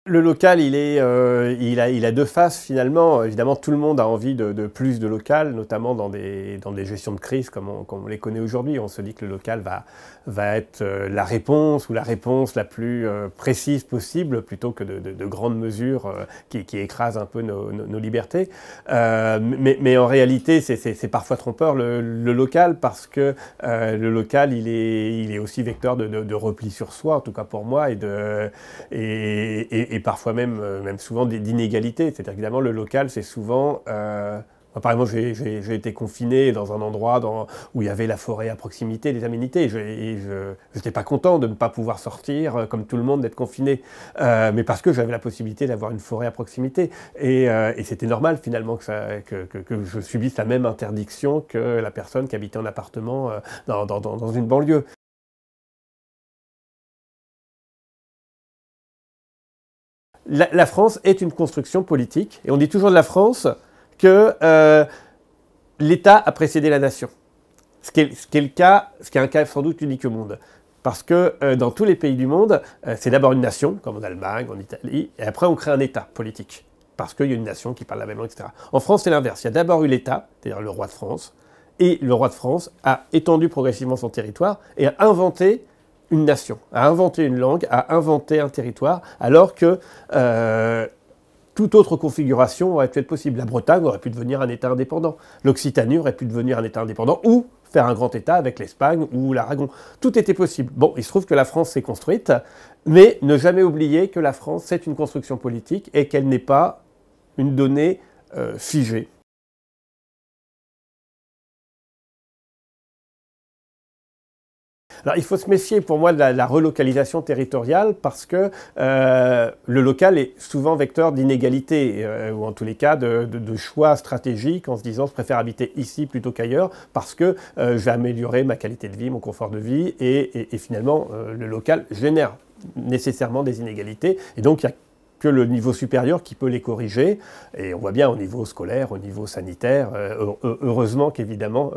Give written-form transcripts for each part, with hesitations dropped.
Le local, il a deux faces finalement. Évidemment, tout le monde a envie de plus de local, notamment dans des gestions de crise comme on les connaît aujourd'hui. On se dit que le local va être la réponse ou la réponse la plus précise possible plutôt que de grandes mesures qui écrasent un peu nos libertés. Mais en réalité, c'est parfois trompeur le local parce que le local, il est aussi vecteur de repli sur soi, en tout cas pour moi, et parfois même souvent d'inégalités. C'est-à-dire qu'évidemment, le local, c'est souvent... par exemple, j'ai été confiné dans un endroit où il y avait la forêt à proximité, des aménités. Je n'étais pas content de ne pas pouvoir sortir, comme tout le monde, d'être confiné. Mais parce que j'avais la possibilité d'avoir une forêt à proximité. Et c'était normal, finalement, que je subisse la même interdiction que la personne qui habitait en appartement dans une banlieue. La France est une construction politique, et on dit toujours de la France que l'État a précédé la nation. Ce qui est un cas sans doute unique au monde. Parce que dans tous les pays du monde, c'est d'abord une nation, comme en Allemagne, en Italie, et après on crée un État politique. Parce qu'il y a une nation qui parle la même langue, etc. En France, c'est l'inverse. Il y a d'abord eu l'État, c'est-à-dire le roi de France, et le roi de France a étendu progressivement son territoire et a inventé une nation, a inventé une langue, a inventé un territoire, alors que toute autre configuration aurait pu être possible. La Bretagne aurait pu devenir un État indépendant. L'Occitanie aurait pu devenir un État indépendant, ou faire un grand État avec l'Espagne ou l'Aragon. Tout était possible. Bon, il se trouve que la France s'est construite, mais ne jamais oublier que la France, c'est une construction politique et qu'elle n'est pas une donnée figée. Alors, il faut se méfier pour moi de la relocalisation territoriale parce que le local est souvent vecteur d'inégalité ou en tous les cas de choix stratégiques en se disant je préfère habiter ici plutôt qu'ailleurs parce que je vais améliorer ma qualité de vie, mon confort de vie et finalement le local génère nécessairement des inégalités et donc il y a que le niveau supérieur qui peut les corriger. Et on voit bien au niveau scolaire, au niveau sanitaire, heureusement qu'évidemment,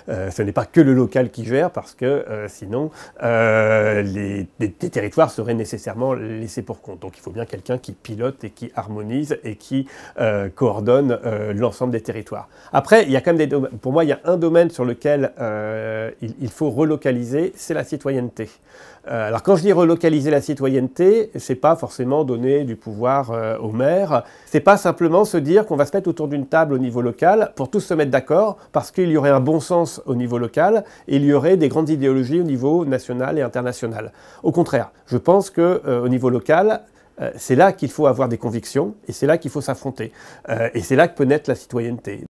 ce n'est pas que le local qui gère, parce que sinon, des territoires seraient nécessairement laissés pour compte. Donc il faut bien quelqu'un qui pilote et qui harmonise et qui coordonne l'ensemble des territoires. Après, il y a quand même pour moi, il y a un domaine sur lequel il faut relocaliser, c'est la citoyenneté. Alors quand je dis relocaliser la citoyenneté, c'est pas forcément donner du pouvoir aux maires, c'est pas simplement se dire qu'on va se mettre autour d'une table au niveau local pour tous se mettre d'accord parce qu'il y aurait un bon sens au niveau local et il y aurait des grandes idéologies au niveau national et international. Au contraire, je pense qu'au niveau local, c'est là qu'il faut avoir des convictions et c'est là qu'il faut s'affronter. Et c'est là que peut naître la citoyenneté.